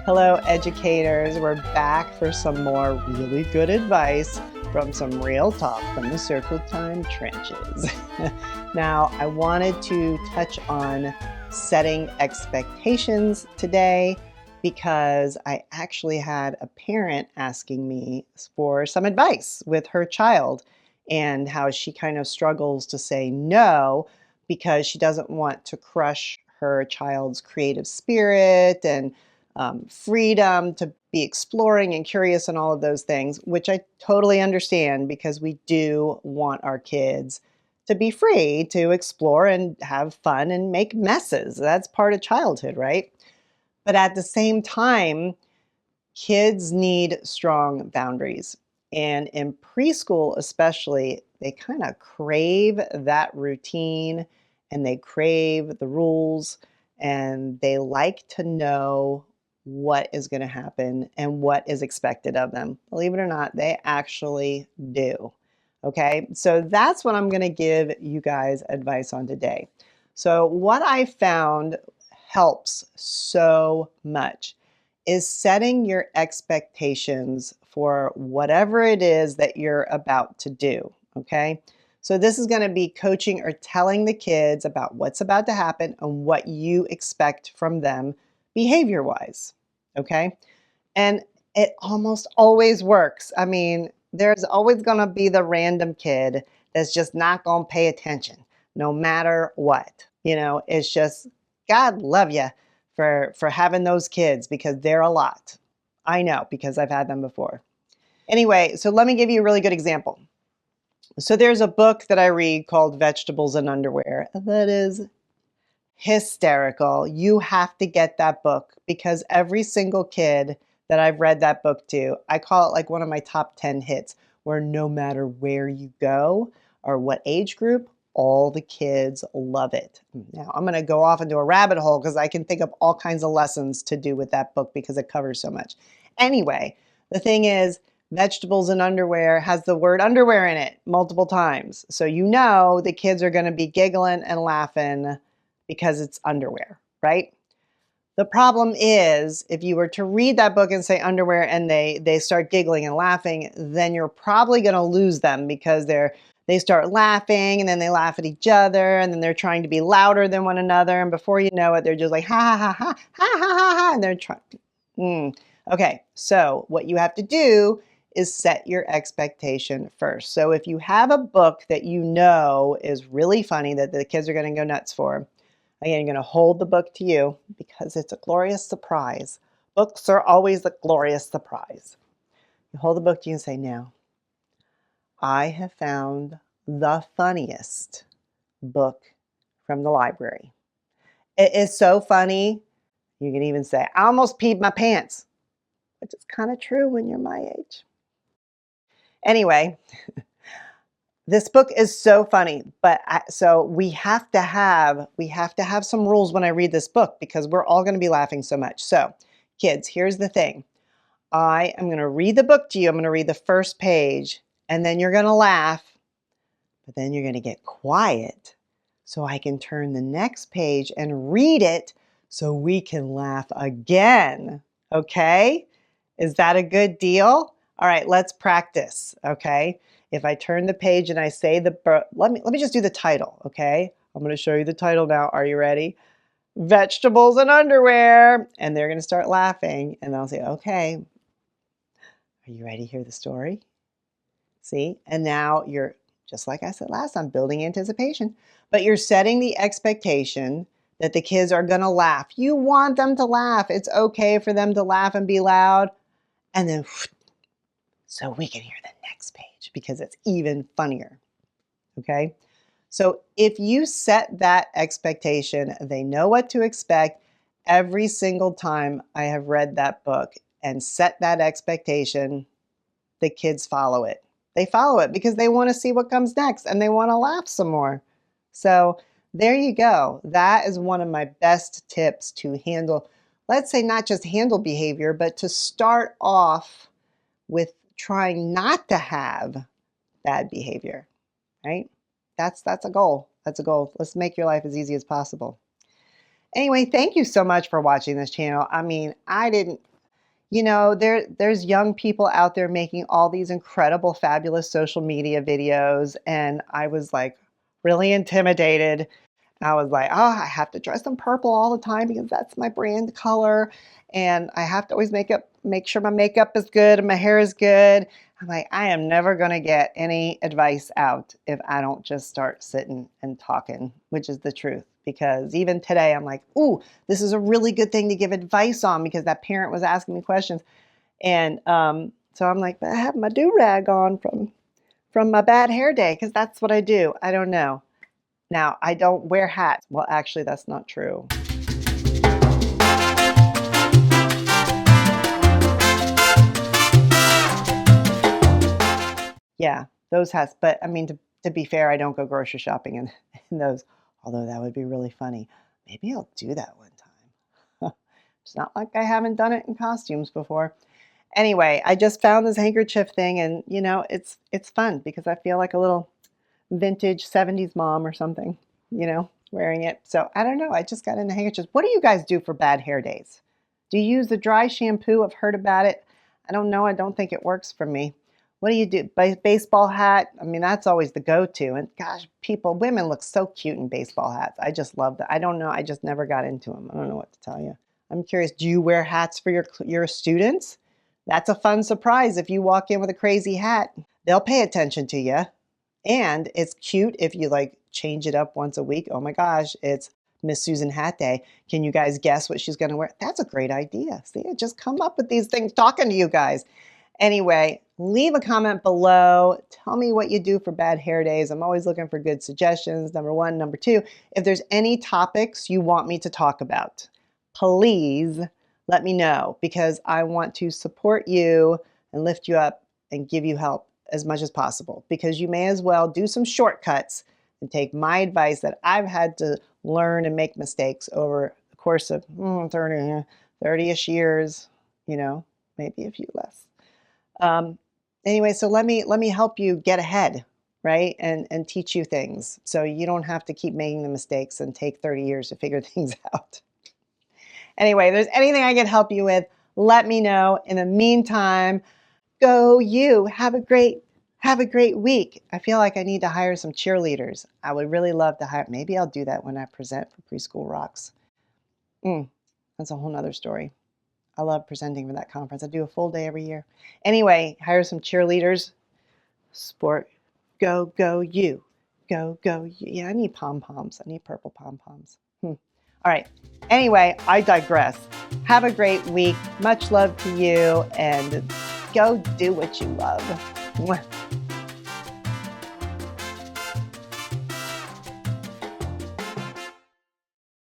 Hello, educators. We're back for some more really good advice from some real talk from the Circle Time trenches. Now, I wanted to touch on setting expectations today because I actually had a parent asking me for some advice with her child and how she kind of struggles to say no because she doesn't want to crush her child's creative spirit and freedom to be exploring and curious and all of those things, which I totally understand because we do want our kids to be free to explore and have fun and make messes. That's part of childhood, right? But at the same time, kids need strong boundaries. And in preschool, especially, they kind of crave that routine and they crave the rules and they like to know what is going to happen and what is expected of them. Believe it or not, they actually do. Okay, so that's what I'm going to give you guys advice on today. So, what I found helps so much is setting your expectations for whatever it is that you're about to do. Okay. So, this is going to be coaching or telling the kids about what's about to happen and what you expect from them behavior wise. Okay. And it almost always works. I mean, there's always going to be the random kid that's just not going to pay attention no matter what. It's just God love you for having those kids because they're a lot. I know because I've had them before. Anyway, so let me give you a really good example. So there's a book that I read called Vegetables and Underwear that is hysterical. You have to get that book because every single kid that I've read that book to, I call it like one of my top 10 hits, where no matter where you go or what age group, all the kids love it. Now, I'm going to go off into a rabbit hole because I can think of all kinds of lessons to do with that book because it covers so much. Anyway, the thing is, Vegetables and Underwear has the word underwear in it multiple times. So the kids are going to be giggling and laughing because it's underwear, right? The problem is if you were to read that book and say underwear and they start giggling and laughing, then you're probably going to lose them because they start laughing and then they laugh at each other and then they're trying to be louder than one another, and before you know it, they're just like ha ha ha ha ha ha ha ha, and they're trying. Okay, so what you have to do is set your expectation first. So if you have a book that you know is really funny that the kids are going to go nuts for, again, you're going to hold the book to you because it's a glorious surprise. Books are always a glorious surprise. You hold the book to you and say, now, I have found the funniest book from the library. It is so funny. You can even say, I almost peed my pants, which is kind of true when you're my age. Anyway, this book is so funny, but so we have to have some rules when I read this book because we're all going to be laughing so much. So, kids, here's the thing. I am going to read the book to you. I'm going to read the first page, and then you're going to laugh, but then you're going to get quiet so I can turn the next page and read it so we can laugh again. Okay? Is that a good deal? All right, let's practice, okay? If I turn the page and I say let me just do the title, okay? I'm going to show you the title now. Are you ready? Vegetables and Underwear. And they're going to start laughing and I'll say, okay, are you ready to hear the story? See? And now you're, just like I said last time, building anticipation, but you're setting the expectation that the kids are going to laugh. You want them to laugh. It's okay for them to laugh and be loud. And then so we can hear the next page because it's even funnier. Okay? So if you set that expectation, they know what to expect every single time I have read that book and set that expectation, the kids follow it. They follow it because they want to see what comes next and they want to laugh some more. So there you go. That is one of my best tips to handle, let's say not just handle behavior, but to start off with trying not to have bad behavior, right? That's a goal. That's a goal. Let's make your life as easy as possible. Anyway, thank you so much for watching this channel. I mean, I didn't there's young people out there making all these incredible, fabulous social media videos, and I was like really intimidated. I was like, oh, I have to dress in purple all the time because that's my brand color. And I have to always make sure my makeup is good and my hair is good. I'm like, I am never going to get any advice out if I don't just start sitting and talking, which is the truth. Because even today, I'm like, ooh, this is a really good thing to give advice on because that parent was asking me questions. And so I'm like, but I have my do-rag on from my bad hair day because that's what I do. I don't know. Now, I don't wear hats. Well, actually, that's not true. Yeah, those hats. But I mean, to be fair, I don't go grocery shopping in those, although that would be really funny. Maybe I'll do that one time. It's not like I haven't done it in costumes before. Anyway, I just found this handkerchief thing and it's fun because I feel like a little vintage 70s mom or something, wearing it. So I don't know. I just got into handkerchiefs. What do you guys do for bad hair days? Do you use the dry shampoo? I've heard about it. I don't know. I don't think it works for me. What do you do? Baseball hat? I mean, that's always the go-to. And gosh, women look so cute in baseball hats. I just love that. I don't know. I just never got into them. I don't know what to tell you. I'm curious. Do you wear hats for your students? That's a fun surprise. If you walk in with a crazy hat, they'll pay attention to you. And it's cute if you like change it up once a week. Oh my gosh, it's Miss Susan Hat Day. Can you guys guess what she's going to wear? That's a great idea. See, I just come up with these things talking to you guys. Anyway, leave a comment below. Tell me what you do for bad hair days. I'm always looking for good suggestions. Number one. Number two, if there's any topics you want me to talk about, please let me know because I want to support you and lift you up and give you help as much as possible because you may as well do some shortcuts and take my advice that I've had to learn and make mistakes over the course of 30-ish years, maybe a few less. Anyway, so let me help you get ahead, right? And teach you things so you don't have to keep making the mistakes and take 30 years to figure things out. Anyway, if there's anything I can help you with, let me know. In the meantime, go you. Have a great week. I feel like I need to hire some cheerleaders. I would really love to hire. Maybe I'll do that when I present for Preschool Rocks. That's a whole nother story. I love presenting for that conference. I do a full day every year. Anyway, hire some cheerleaders. Sport. Go you. Go you. Yeah, I need pom-poms. I need purple pom-poms. All right. Anyway, I digress. Have a great week. Much love to you and go do what you love. Mwah.